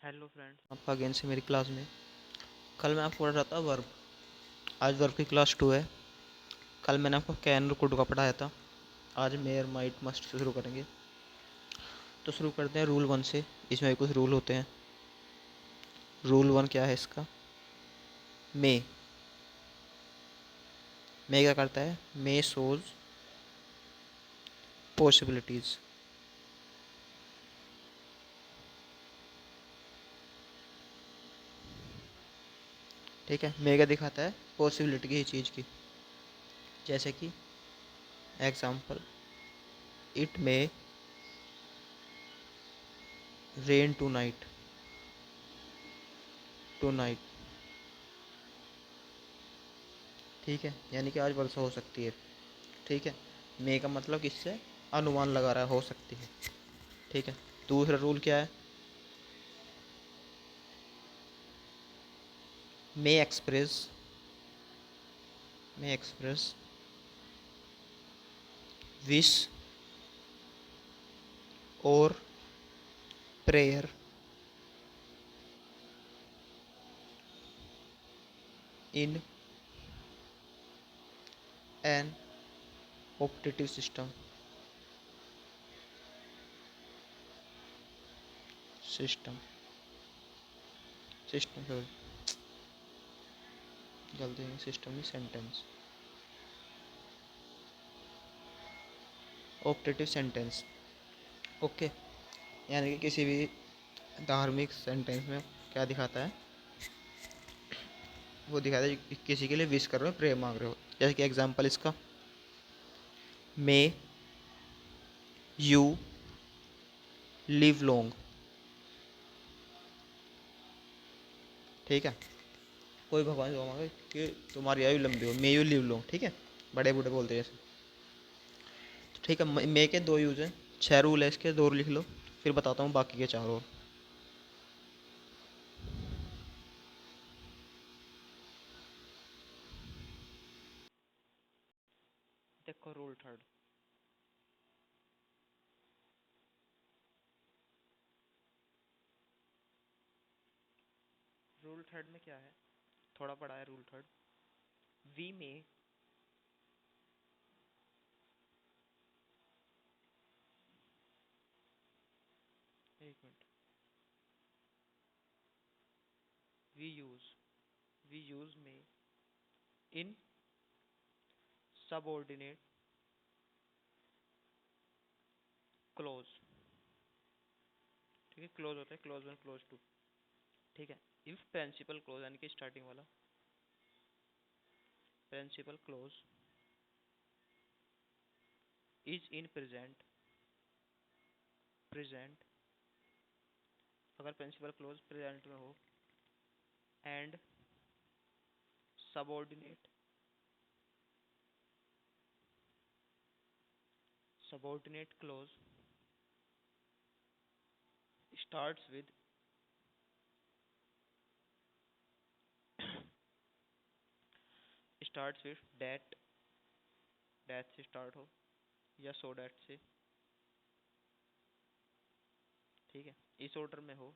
Hello friends, आपका again से मेरी क्लास में। कल मैं आपको पढ़ा रहा था वर्ब। आज वर्ब की क्लास 2 है। कल मैंने आपको कैन और कुड का पढ़ाया था। आज मेयर माइट मस्ट से शुरू करेंगे। तो शुरू करते हैं रूल 1 से। इसमें भी कुछ रूल होते हैं। रूल 1 क्या है इसका? मे। मे क्या करता है? मे शोज पॉसिबिलिटीज़। ठीक है, मे क्या दिखाता है? पॉसिबिलिटी की चीज़ की। जैसे कि example, it may rain tonight. Tonight, ठीक है, यानी कि आज वर्षा हो सकती है। ठीक है, मे का मतलब किससे अनुमान लगा रहा है, हो सकती है। ठीक है, दूसरा रूल क्या है? मे एक्सप्रेस। मे एक्सप्रेस विश और prayer in an optative system. System system sorry, जल्दी नहीं, सिस्टम नहीं, सेंटेंस। Optative sentence. ओके, यानी कि किसी भी धार्मिक सेंटेंस में क्या दिखाता है? वो दिखाता है कि किसी के लिए विश कर रहे हो, प्रेयर मांग रहे हो। जैसे कि एग्जांपल इसका, मे यू लिव लॉन्ग। ठीक है, कोई भगवान से मांगे कि तुम्हारी आयु लंबी हो, मे यू लिव लॉन्ग। ठीक है, बड़े बूढ़े बोलते हैं जैसे। ठीक है, मे के दो यूज हैं। 6 रूल है इसके, 2 लिख लो, फिर बताता हूँ बाकी के 4 और। देखो रूल थर्ड। रूल थर्ड में क्या है? थोड़ा पढ़ा है रूल थर्ड। वी में एक मिनट, वी यूज में इन सबऑर्डिनेट क्लोज। ठीक है, क्लोज होता है क्लोज 1 क्लोज 2। ठीक है, इफ प्रिंसिपल क्लोज यानी कि स्टार्टिंग वाला principal clause is in present. Present, अगर प्रिंसिपल क्लोज प्रेजेंट में हो and subordinate clause starts with that. That से स्टार्ट हो या सो डेट से। ठीक है, इस ऑर्डर में हो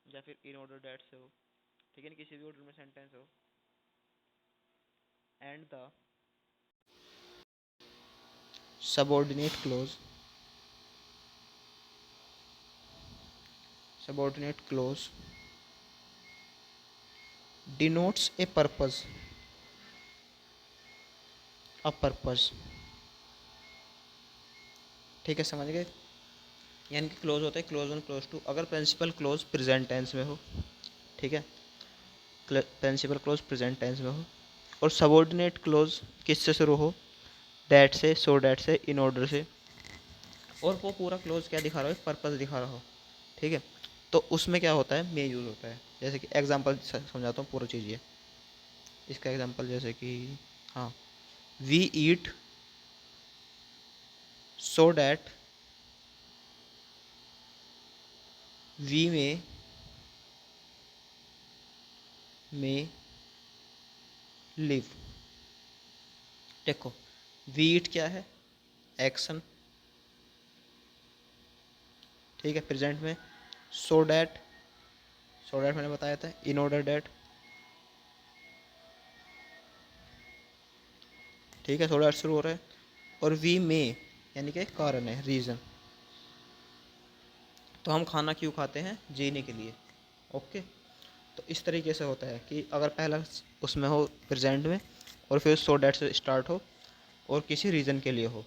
या फिर इन ऑर्डर डेट से हो। ठीक है, किसी भी ऑर्डर में सेंटेंस हो। And the subordinate close denotes a purpose. ठीक है, समझ गए? यानी कि क्लोज होता है क्लोज 1 क्लोज 2 अगर प्रिंसिपल क्लोज प्रेजेंट टेंस में हो। ठीक है, प्रिंसिपल क्लोज प्रेजेंट टेंस में हो और सबऑर्डिनेट क्लोज किससे शुरू हो? डैट से, सो डैट से, इन ऑर्डर से। और वो पूरा क्लोज क्या दिखा रहा हो? पर्पस दिखा रहा हो। ठीक है, तो उसमें क्या होता है? मे यूज़ होता है। जैसे कि एग्जांपल समझाता हूँ पूरा चीज़ ये। इसका एग्जांपल जैसे कि, हाँ, we eat so that we may live. देखो, वी ईट क्या है? एक्शन। ठीक है। प्रेजेंट में सो डैट, सो डैट मैंने बताया था, इन ऑर्डर डैट, ठीक है, सो डैट शुरू हो रहा है। और वी मे यानी कि कारण है, रीज़न। तो हम खाना क्यों खाते हैं? जीने के लिए। ओके। तो इस तरीके से होता है कि अगर पहला उसमें हो प्रेजेंट में, और फिर सो डैट से स्टार्ट हो और किसी रीज़न के लिए हो,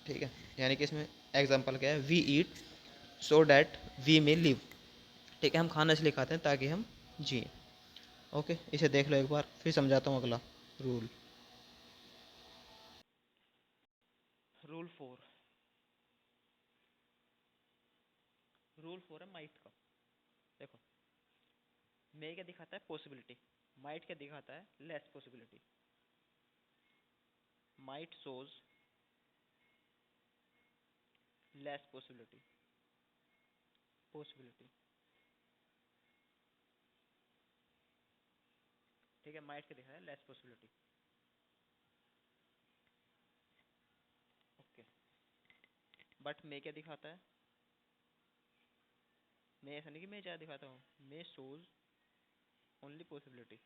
ठीक है। यानी कि इसमें एग्जांपल क्या है, we eat so that we may live, ठीक है। हम खाना इसलिए खाते हैं ताकि हम जिए। ओके, इसे देख लो एक बार, फिर समझाता हूँ अगला रूल। रूल 4, रूल 4 है माइट का। देखो, मे क्या दिखाता है? पॉसिबिलिटी। माइट क्या दिखाता है? Less possibility. Might shows less possibility, possibility, ठीक है। माइट क्या दिखाता है? Less possibility. ओके। बट मे क्या दिखाता है? मैं ऐसा नहीं कि मैं ज़्यादा दिखाता हूँ, मे शोज ओनली पॉसिबिलिटी।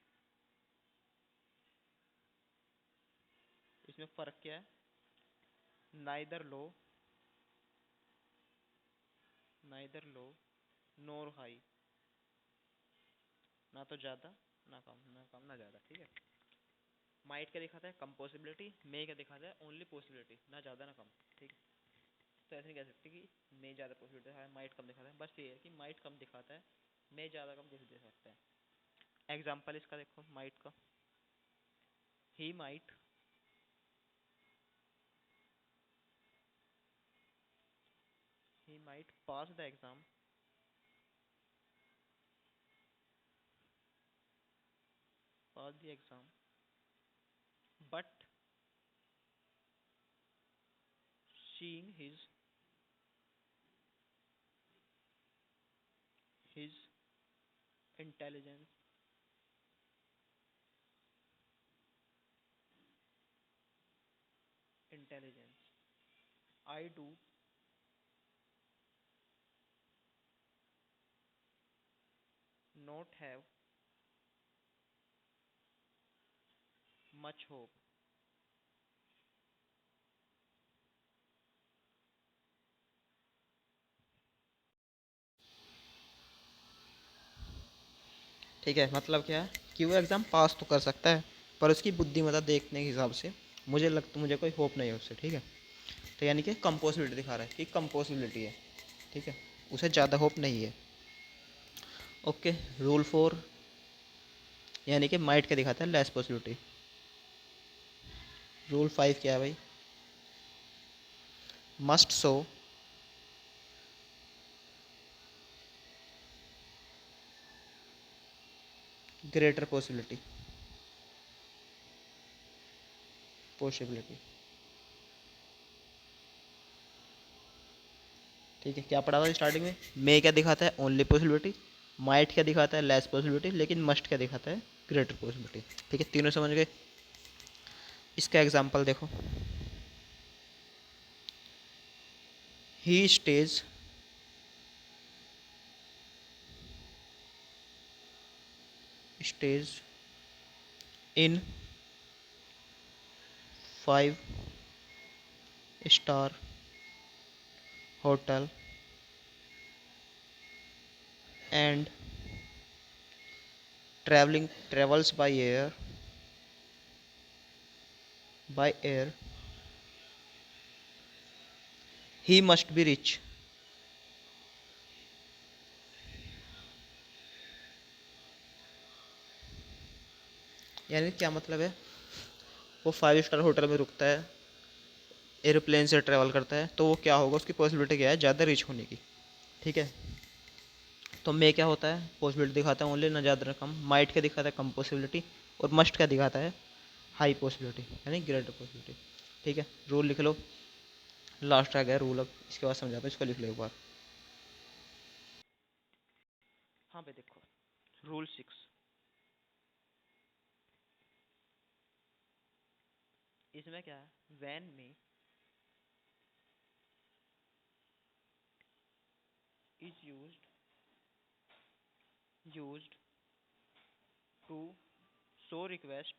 इसमें फ़र्क क्या है? नाइदर लो, नाइदर लो नोर हाई, ना तो ज़्यादा ना कम, ना कम ना ज़्यादा, ठीक है। माइट क्या दिखाता है? कम पॉसिबिलिटी। मे क्या दिखाता है? ओनली पॉसिबिलिटी, ना ज़्यादा ना कम, ठीक है। तो ऐसे नहीं कह सकते कि मे ज़्यादा पॉसिबिलिटी दिखाता है, माइट कम दिखाता है। बस ये है कि माइट कम दिखाता है, मे ज़्यादा कम कैसे दे सकता है। एग्जाम्पल इसका देखो माइट का, he might, he might pass the exam, pass the exam, but seeing his intelligence, intelligence, I do not have much hope। ठीक है। मतलब क्या है कि वो एग्ज़ाम पास तो कर सकता है, पर उसकी बुद्धिमत्ता देखने के हिसाब से मुझे कोई होप नहीं है उससे, ठीक है। तो यानी कि कम पॉसिबिलिटी दिखा रहा है कि कम पॉसिबिलिटी है, ठीक है, उसे ज़्यादा होप नहीं है। ओके। रूल 4 यानी कि माइट क्या दिखाता है? Less possibility. रूल 5 क्या है भाई? Must show greater possibility, possibility, ठीक है। क्या पढ़ा था स्टार्टिंग में? मे क्या दिखाता है? Only possibility. माइट क्या दिखाता है? Less possibility. लेकिन मस्ट क्या दिखाता है? ग्रेटर पॉसिबिलिटी, ठीक है। तीनों समझ गए। इसका एग्जांपल देखो, he stays in 5 star hotel and travels by air, he must be rich। यानी क्या मतलब है? वो 5 स्टार होटल में रुकता है, एरोप्लेन से ट्रैवल करता है, तो वो क्या होगा? उसकी पॉसिबिलिटी क्या है? ज़्यादा रिच होने की, ठीक है। तो मे क्या होता है? पॉसिबिलिटी दिखाता है ओनली, ना ज़्यादा ना कम। माइट क्या दिखाता है? कम पॉसिबिलिटी। और मस्ट क्या दिखाता है? हाई पॉसिबिलिटी यानी ग्रेटर पॉसिबिलिटी, ठीक है। रूल लिख लो, लास्ट आ गया रूल। अब इसके बाद समझाता हूँ, इसको लिख लो एक बार। हाँ भाई देखो, रूल 6, इसमें क्या है? वैन में is used to show request।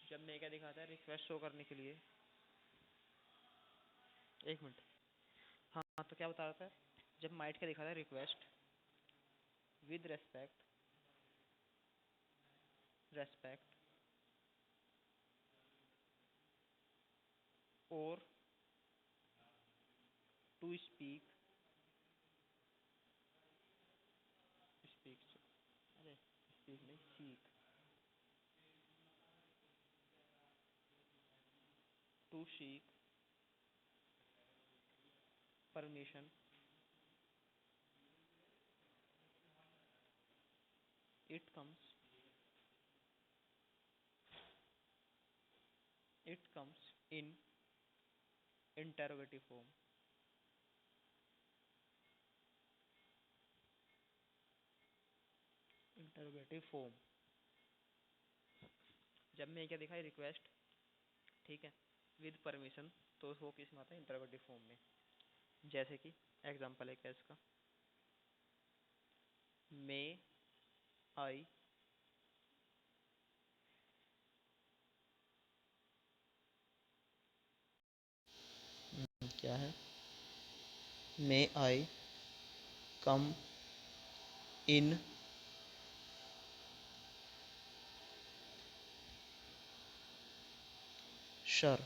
जब मैं क्या दिखाता है रिक्वेस्ट शो करने के लिए, एक मिनट। हाँ तो क्या बता रहा था, जब माइट क्या दिखाता है रिक्वेस्ट विद रेस्पेक्ट और टू स्पीक अरे स्पीक नहीं seek, to seek permission, it comes in interrogative form. जब मैं क्या दिखाई रिक्वेस्ट, ठीक है, विद परमिशन, तो वो किस में आता है इंटरोगेटिव फॉर्म में। जैसे कि एग्जांपल है क्या इसका, मे आई क्या है, मे आई कम इन सर।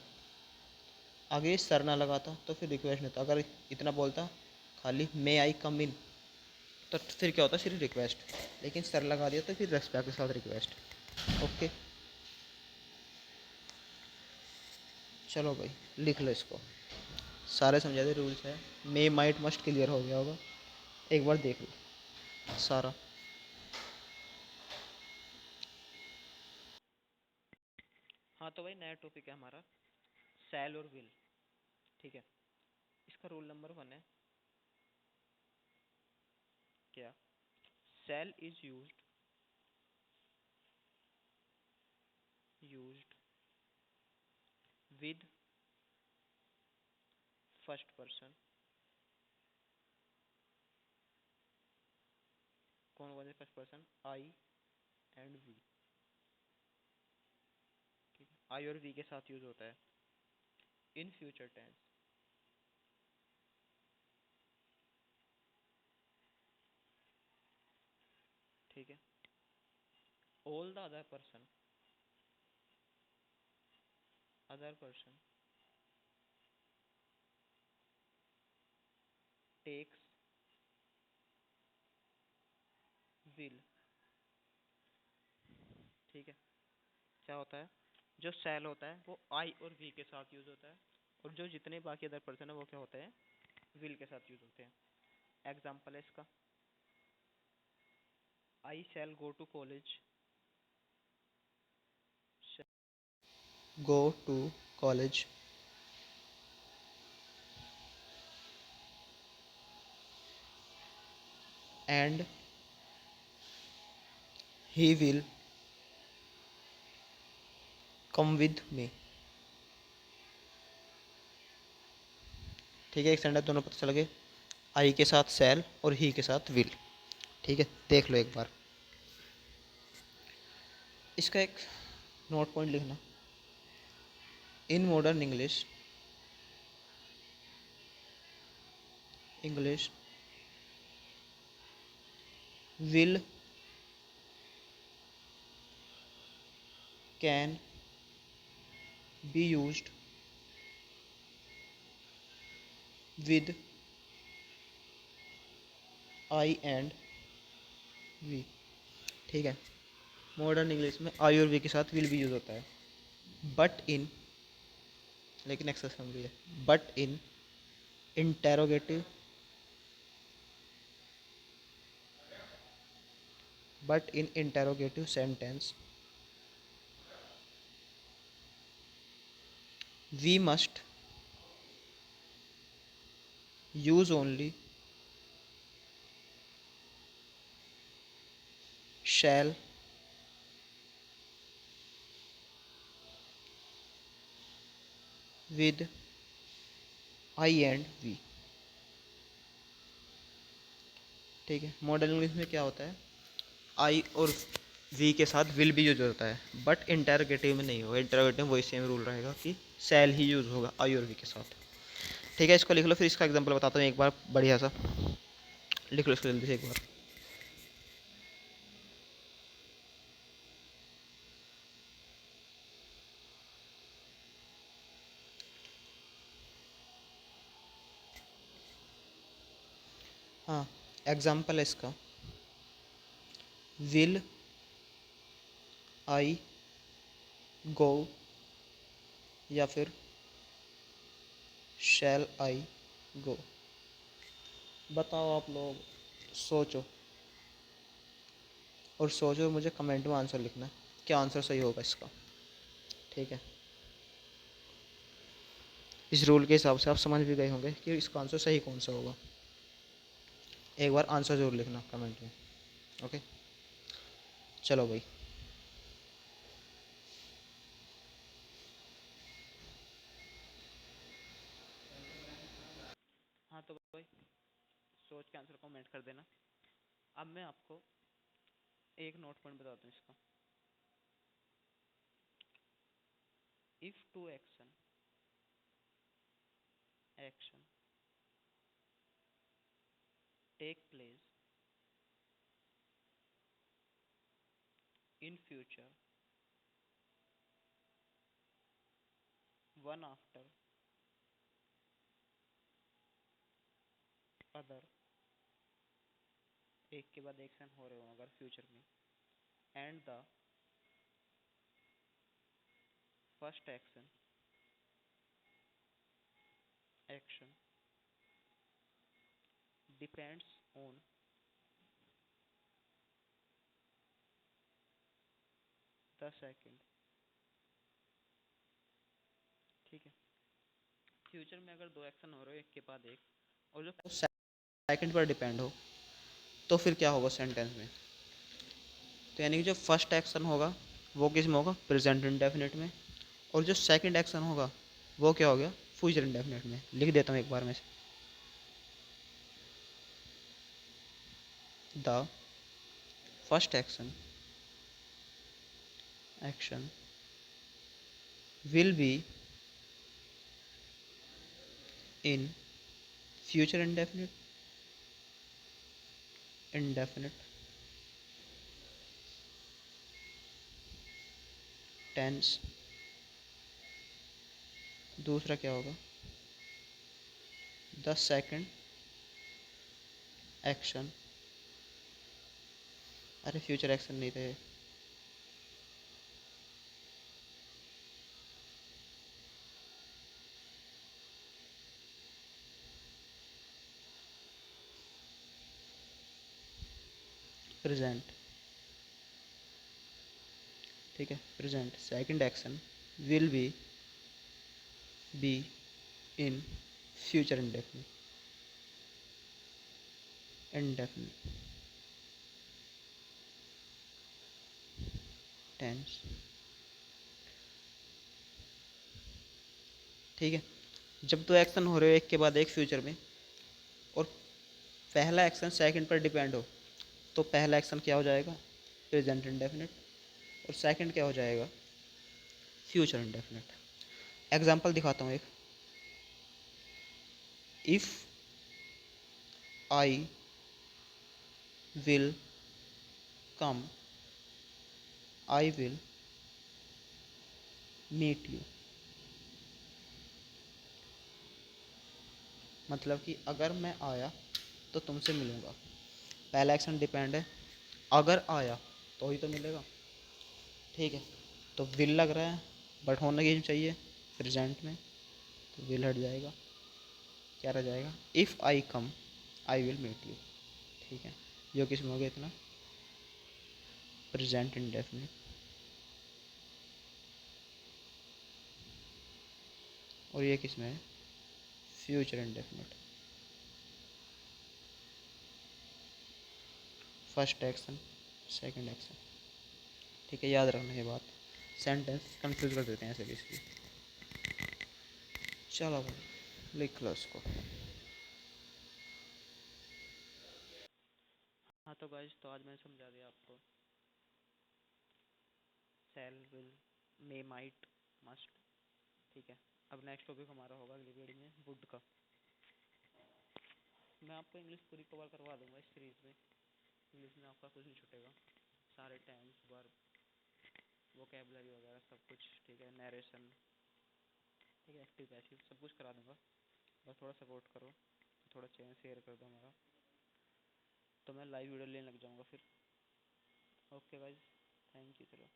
आगे सर ना लगाता तो फिर रिक्वेस्ट नहीं होता, अगर इतना बोलता खाली मे आई कम इन तो फिर क्या होता, सिर्फ रिक्वेस्ट। लेकिन सर लगा दिया तो फिर रेस्पेक्ट के साथ रिक्वेस्ट। ओके चलो भाई लिख लो इसको, सारे समझा दे रूल्स है। मे माइट मस्ट क्लियर हो गया होगा, एक बार देख लो सारा। हाँ तो भाई नया टॉपिक है हमारा सेल और विल, ठीक है। इसका रूल नंबर 1 है क्या, shall is used with first person. कौन कौन से first person, I and we, ठीक है। आई और वी के साथ यूज होता है इन फ्यूचर टेंस, ठीक है। All the other person takes will, ठीक है। क्या होता है, जो सेल होता है वो आई और वी के साथ यूज होता है, और जो जितने बाकी अदर पर्सन है वो क्या होते हैं, विल के साथ यूज होते हैं। एग्जाम्पल है इसका, I shall go to college, go to college, and he will come with me। ठीक है, एक सेंटेंस दोनों पता चल गए, आई के साथ सेल और ही के साथ विल। ठीक है, देख लो एक बार इसका एक नोट पॉइंट लिखना। In modern English will can be used with I and we. ठीक है, मॉडर्न इंग्लिश में आई और वी के साथ विल भी यूज होता है, बट इन, लेकिन एक्सेप्शन भी है, but in interrogative, but in interrogative sentence we must use only shall, with I and we. ठीक है, मॉडर्न इंग्लिश में क्या होता है, आई और वी के साथ विल भी यूज होता है, बट इंटरोगेटिव में नहीं होगा। इंटरोगेटिव में वही सेम रूल रहेगा कि शैल ही यूज होगा आई और वी के साथ। ठीक है, इसको लिख लो, फिर इसका एग्जांपल बताता हूँ एक बार बढ़िया सा। लिख लो इसको जल्दी से एक बार। हाँ, एग्जाम्पल है इसका, विल आई गो या फिर शैल आई गो। बताओ आप लोग, सोचो और सोचो, मुझे कमेंट में आंसर लिखना है, क्या आंसर सही होगा इसका। ठीक है, इस रूल के हिसाब से आप समझ भी गए होंगे कि इसका आंसर सही कौन सा होगा। एक बार आंसर ज़रूर लिखना कमेंट में। ओके, चलो भाई। हाँ तो भाई, सोच के आंसर कमेंट कर देना। अब मैं आपको एक नोट पॉइंट बताता हूँ इसका। If two action take place in future, one after other, एक के बाद एक्शन हो रहे हो अगर फ्यूचर में, and the first action depends on the second. ठीक है, फ्यूचर में अगर दो एक्शन हो रहे हो एक के बाद एक, और जो सेकंड पर डिपेंड हो, तो फिर क्या होगा सेंटेंस में। तो यानी कि जो फर्स्ट एक्शन होगा वो किस में होगा, प्रेजेंट इंडेफिनिट में, और जो सेकंड एक्शन होगा वो क्या हो गया, फ्यूचर इंडेफिनिट में। लिख देता हूँ एक बार में, the first action will be in future indefinite tense. दूसरा क्या होगा, द सेकंड एक्शन, अरे फ्यूचर एक्शन नहीं थे, प्रेजेंट। ठीक है, present second action will be in future indefinite tense. ठीक है, जब दो एक्शन हो रहे हो एक के बाद एक फ्यूचर में, और पहला एक्शन सेकंड पर डिपेंड हो, तो पहला एक्शन क्या हो जाएगा, प्रेजेंट इंडेफिनिट, और सेकंड क्या हो जाएगा, फ्यूचर इंडेफिनिट। एग्जांपल दिखाता हूँ एक, if I will come I will meet you. मतलब कि अगर मैं आया तो तुमसे मिलूँगा। पहला एक्शन डिपेंड है, अगर आया तो ही तो मिलेगा। ठीक है, तो विल लग रहा है, बट होना ही चाहिए प्रेजेंट में, तो विल हट जाएगा, क्या रह जाएगा, if I come I will meet you. ठीक है, जो किस में हो गया इतना, प्रेजेंट इंडेफिनिट, और ये किस में है, future indefinite. First action second action. ठीक है, याद रखना ये बात, सेंटेंस कंफ्यूज कर देते हैं ऐसे भी इसलिए। चलो भाई लिख लो इसको। हाँ तो गाइस, तो आज मैंने समझा दिया आपको। Shall, will, may, might, must. ठीक है। अब नेक्स्ट टॉपिक हमारा होगा अगली वीडियो में वुड का। मैं आपको इंग्लिश पूरी कवर करवा दूंगा इस सीरीज में। इंग्लिश में आपका कुछ नहीं छूटेगा, सारे टेंस, वर्ब, वोकेबलरी वगैरह सब कुछ। ठीक है, नरेशन, ठीक है, एक्टिव पैसिव सब कुछ करा दूंगा। बस थोड़ा सपोर्ट करो, थोड़ा चैनल शेयर कर दो हमारा, तो मैं लाइव वीडियो लेने लग जाऊंगा फिर। Okay guys, thank you. चलो।